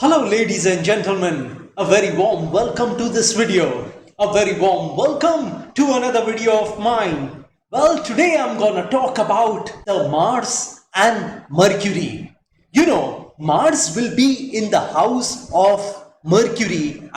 Hello ladies and gentlemen, a very warm welcome to this video. A very warm welcome to another video of mine. Well, today I'm gonna talk about the Mars and Mercury. You know, Mars will be in the house of Mercury,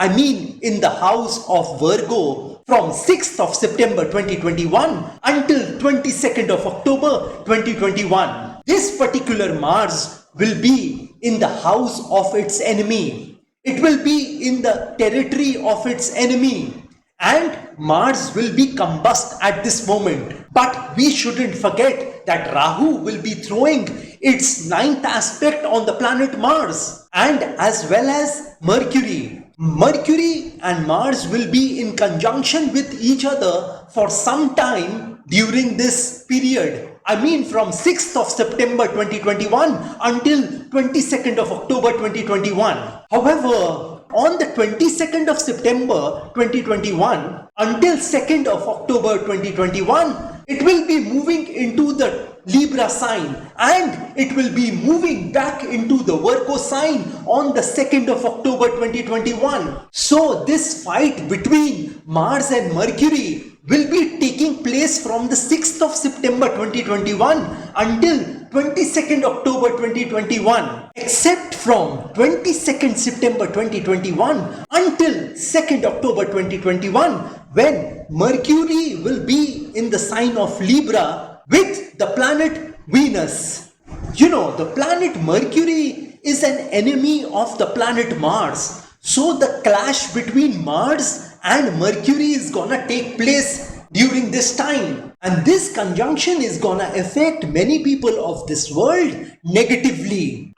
in the house of Virgo from 6th of September 2021 until 22nd of October 2021. This particular Mars will be in the house of its enemy. It will be in the territory of its enemy. And Mars will be combust at this moment. But we shouldn't forget that Rahu will be throwing its ninth aspect on the planet Mars, and as well as Mercury. Mercury and Mars will be in conjunction with each other for some time during this period. From 6th of September 2021 until 22nd of October 2021. However, on the 22nd of September 2021 until 2nd of October 2021, it will be moving into the Libra sign and it will be moving back into the Virgo sign on the 2nd of October 2021. So this fight between Mars and Mercury will be taking place from the 6th of September 2021 until 22nd October 2021, except from 22nd September 2021 until 2nd October 2021, when Mercury will be in the sign of Libra with the planet Venus. You know, the planet Mercury is an enemy of the planet Mars. So the clash between Mars and Mercury is gonna take place during this time. And this conjunction is gonna affect many people of this world negatively.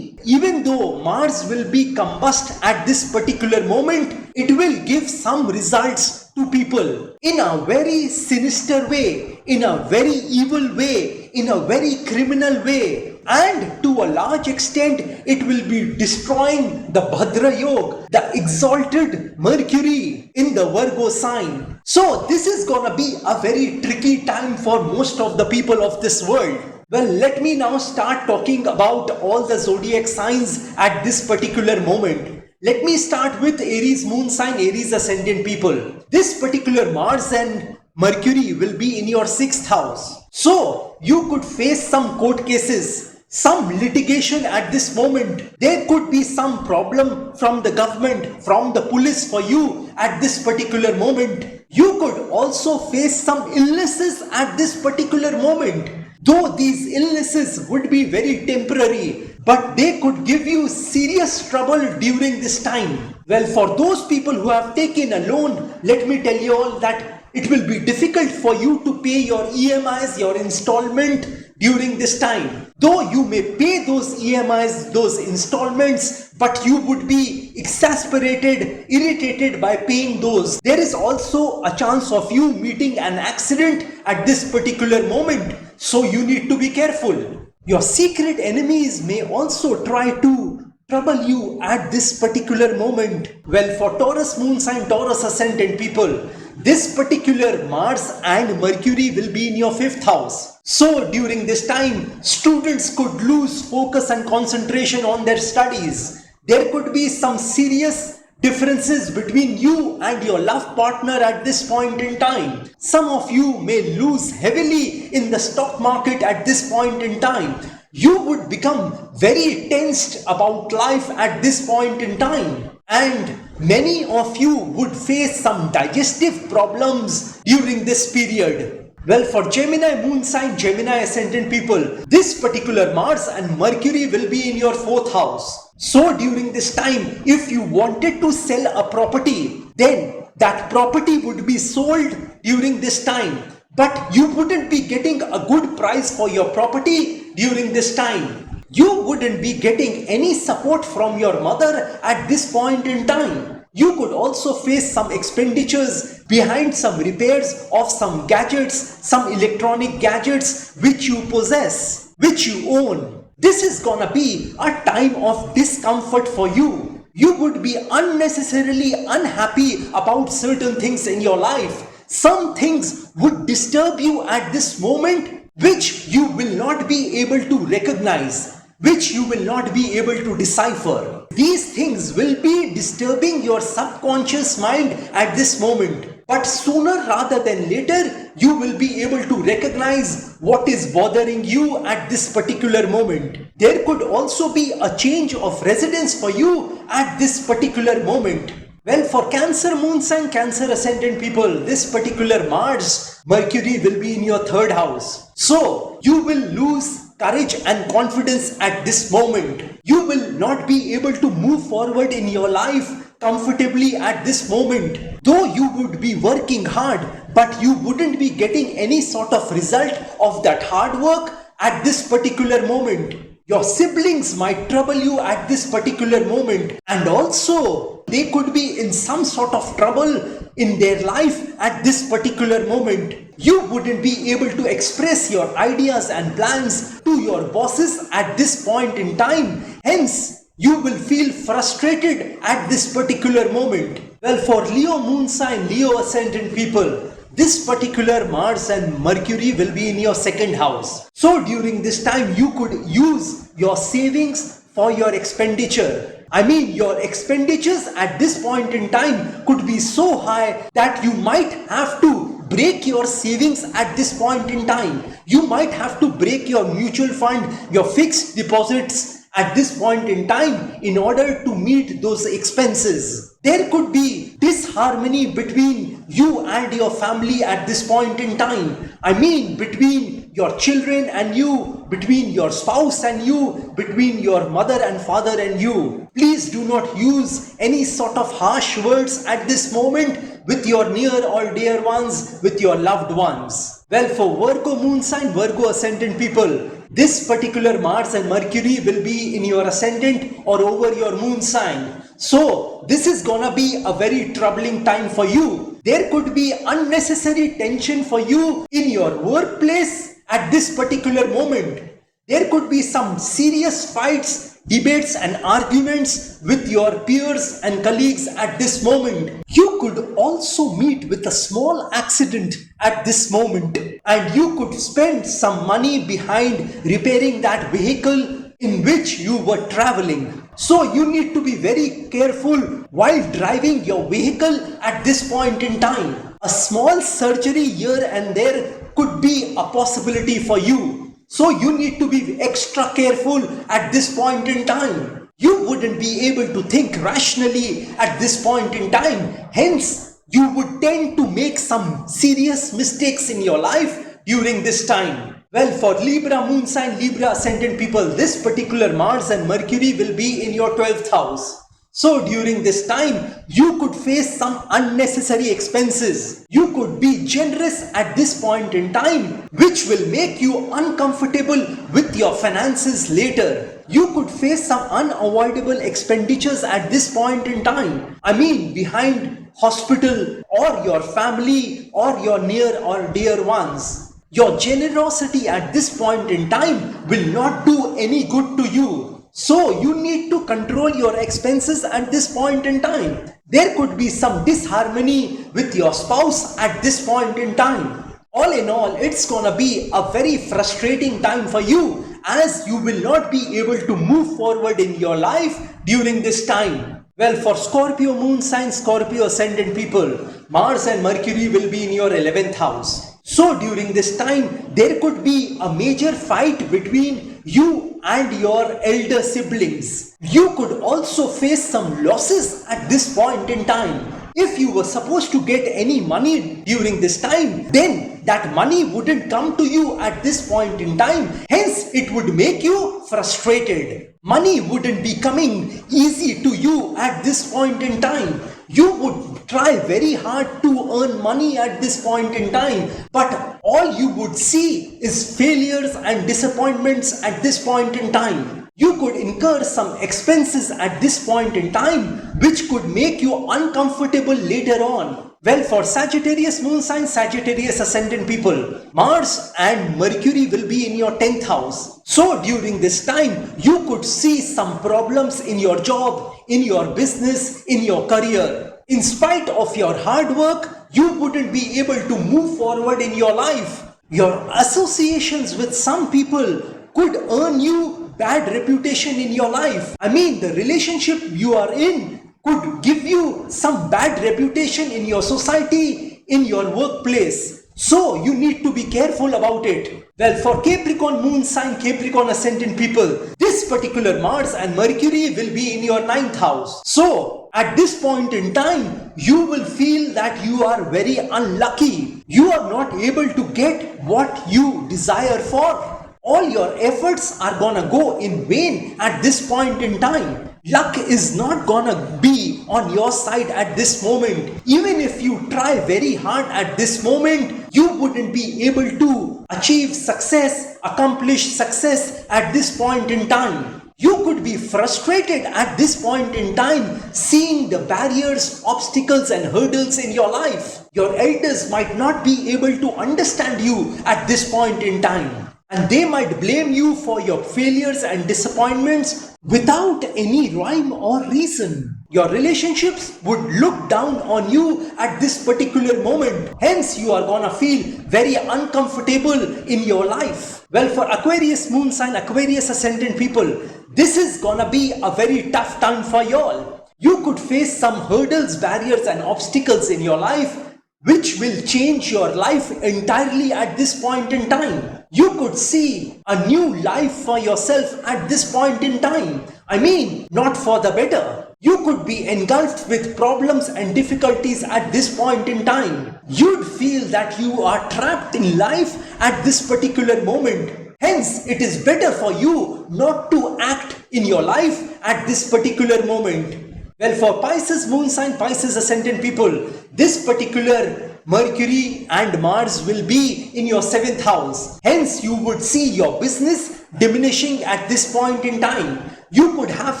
Even though Mars will be combust at this particular moment, it will give some results to people in a very sinister way, in a very evil way, in a very criminal way. And to a large extent, it will be destroying the Bhadra Yoga, the exalted Mercury in the Virgo sign. So this is gonna be a very tricky time for most of the people of this world. Well, let me now start talking about all the zodiac signs at this particular moment. Let me start with Aries moon sign, Aries ascendant people. This particular Mars and Mercury will be in your 6th house. So you could face some court cases, some litigation at this moment. There could be some problem from the government, from the police for you at this particular moment. You could also face some illnesses at this particular moment. Though these illnesses would be very temporary, but they could give you serious trouble during this time. Well, for those people who have taken a loan, let me tell you all that it will be difficult for you to pay your EMIs, your installment during this time. Though you may pay those EMIs, those installments, but you would be exasperated, irritated by paying those. There is also a chance of you meeting an accident at this particular moment. So you need to be careful. Your secret enemies may also try to trouble you at this particular moment. Well, for Taurus moon sign, Taurus ascendant people, this particular Mars and Mercury will be in your 5th house. So during this time, students could lose focus and concentration on their studies. There could be some serious differences between you and your love partner at this point in time. Some of you may lose heavily in the stock market at this point in time. You would become very tensed about life at this point in time. And many of you would face some digestive problems during this period. Well, for Gemini moon sign, Gemini ascendant people, this particular Mars and Mercury will be in your 4th house. So during this time, if you wanted to sell a property, then that property would be sold during this time. But you wouldn't be getting a good price for your property during this time. You wouldn't be getting any support from your mother at this point in time. You could also face some expenditures behind some repairs of some gadgets, some electronic gadgets which you possess, which you own. This is gonna be a time of discomfort for you. You would be unnecessarily unhappy about certain things in your life. Some things would disturb you at this moment, which you will not be able to recognize, which you will not be able to decipher. these things will be disturbing your subconscious mind at this moment. But sooner rather than later, you will be able to recognize what is bothering you at this particular moment. There could also be a change of residence for you at this particular moment. Well, for Cancer moon sign, Cancer ascendant people, this particular Mars, Mercury will be in your third house. So, you will lose courage and confidence at this moment. You will not be able to move forward in your life comfortably at this moment. Though you would be working hard, but you wouldn't be getting any sort of result of that hard work at this particular moment. Your siblings might trouble you at this particular moment, and also they could be in some sort of trouble in their life at this particular moment. You wouldn't be able to express your ideas and plans to your bosses at this point in time. Hence, you will feel frustrated at this particular moment. Well, for Leo moon sign, Leo ascendant people, this particular Mars and Mercury will be in your second house. So during this time, you could use your savings for your expenditure. I mean, your expenditures at this point in time could be so high that you might have to break your savings at this point in time. You might have to break your mutual fund, your fixed deposits at this point in time in order to meet those expenses. There could be disharmony between you and your family at this point in time. I mean, between your children and you, between your spouse and you, between your mother and father and you. Please do not use any sort of harsh words at this moment with your near or dear ones, with your loved ones. Well, for Virgo moon sign, Virgo ascendant people, this particular Mars and Mercury will be in your ascendant or over your moon sign. So, this is gonna be a very troubling time for you. There could be unnecessary tension for you in your workplace at this particular moment. There could be some serious fights, debates and arguments with your peers and colleagues at this moment. You could also meet with a small accident at this moment, and you could spend some money behind repairing that vehicle in which you were traveling. So you need to be very careful while driving your vehicle at this point in time. A small surgery here and there could be a possibility for you. So you need to be extra careful at this point in time. You wouldn't be able to think rationally at this point in time. Hence, you would tend to make some serious mistakes in your life during this time. Well, for Libra moon sign, Libra ascendant people, this particular Mars and Mercury will be in your 12th house. So during this time, you could face some unnecessary expenses. You could be generous at this point in time, which will make you uncomfortable with your finances later. You could face some unavoidable expenditures at this point in time. I mean, behind hospital or your family or your near or dear ones. Your generosity at this point in time will not do any good to you. So you need to control your expenses at this point in time. There could be some disharmony with your spouse at this point in time. All in all, it's gonna be a very frustrating time for you, as you will not be able to move forward in your life during this time. Well, for Scorpio moon sign, Scorpio ascendant people, Mars and Mercury will be in your 11th house. So during this time, there could be a major fight between you and your elder siblings. You could also face some losses at this point in time. If you were supposed to get any money during this time, then that money wouldn't come to you at this point in time. Hence, it would make you frustrated. Money wouldn't be coming easy to you at this point in time. You would try very hard to earn money at this point in time, but all you would see is failures and disappointments at this point in time. You could incur some expenses at this point in time, which could make you uncomfortable later on. Well, for Sagittarius moon sign, Sagittarius ascendant people, Mars and Mercury will be in your 10th house. So during this time, you could see some problems in your job, in your business, in your career. In spite of your hard work, you wouldn't be able to move forward in your life. Your associations with some people could earn you bad reputation in your life. I mean, the relationship you are in could give you some bad reputation in your society, in your workplace. So you need to be careful about it. Well, for Capricorn moon sign, Capricorn ascendant people, this particular Mars and Mercury will be in your 9th house. So at this point in time, you will feel that you are very unlucky. You are not able to get what you desire for. All your efforts are gonna go in vain at this point in time. Luck is not gonna be on your side at this moment. Even if you try very hard at this moment, you wouldn't be able to achieve success, accomplish success at this point in time. You could be frustrated at this point in time, seeing the barriers, obstacles and hurdles in your life. Your elders might not be able to understand you at this point in time. And they might blame you for your failures and disappointments without any rhyme or reason. Your relationships would look down on you at this particular moment. Hence, you are gonna feel very uncomfortable in your life. Well, for Aquarius moon sign, Aquarius ascendant people, this is gonna be a very tough time for y'all. You could face some hurdles, barriers and obstacles in your life which will change your life entirely at this point in time. You could see a new life for yourself at this point in time. I mean, not for the better. You could be engulfed with problems and difficulties at this point in time. You'd feel that you are trapped in life at this particular moment. Hence, it is better for you not to act in your life at this particular moment. Well, for Pisces moon sign, Pisces ascendant people, this particular Mercury and Mars will be in your 7th house. Hence, you would see your business diminishing at this point in time. You could have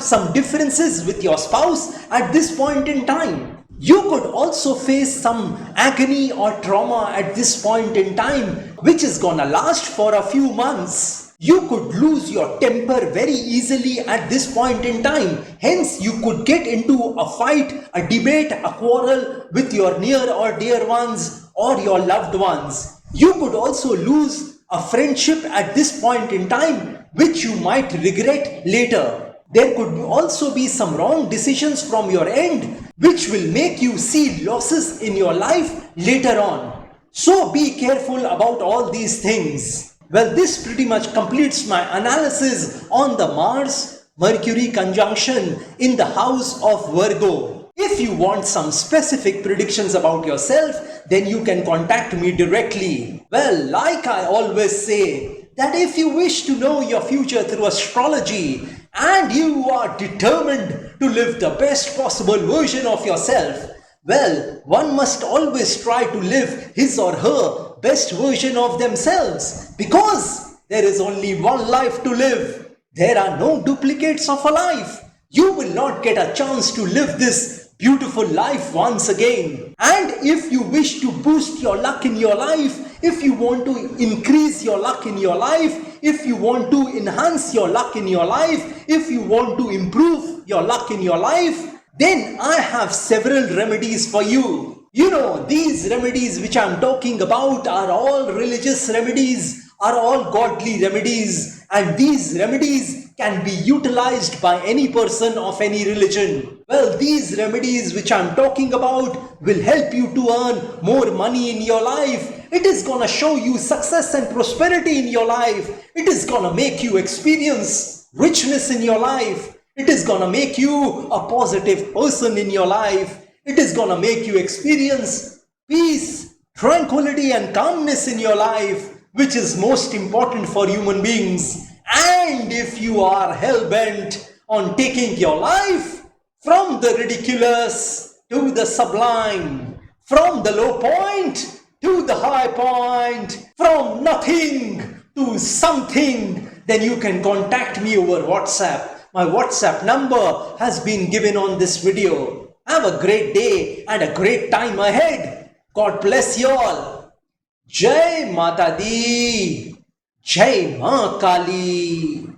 some differences with your spouse at this point in time. You could also face some agony or trauma at this point in time, which is gonna last for a few months. You could lose your temper very easily at this point in time. Hence, you could get into a fight, a debate, a quarrel with your near or dear ones or your loved ones. You could also lose a friendship at this point in time, which you might regret later. There could also be some wrong decisions from your end, which will make you see losses in your life later on. So be careful about all these things. Well, this pretty much completes my analysis on the Mars-Mercury conjunction in the house of Virgo. If you want some specific predictions about yourself, then you can contact me directly. Well, like I always say, that if you wish to know your future through astrology and you are determined to live the best possible version of yourself, well, one must always try to live his or her best version of themselves, because there is only one life to live. There are no duplicates of a life. You will not get a chance to live this beautiful life once again. And if you wish to boost your luck in your life, if you want to increase your luck in your life, if you want to enhance your luck in your life, if you want to improve your luck in your life, then I have several remedies for you. You know, these remedies which I'm talking about are all religious remedies, are all godly remedies, and these remedies can be utilized by any person of any religion. Well, these remedies which I'm talking about will help you to earn more money in your life. It is gonna show you success and prosperity in your life. It is gonna make you experience richness in your life. It is gonna make you a positive person in your life. It is gonna make you experience peace, tranquility and calmness in your life, which is most important for human beings. And if you are hell-bent on taking your life from the ridiculous to the sublime, from the low point to the high point, from nothing to something, then you can contact me over WhatsApp. My WhatsApp number has been given on this video. Have a great day and a great time ahead. God bless you all. Jai Mata Di, Jai Ma Kali.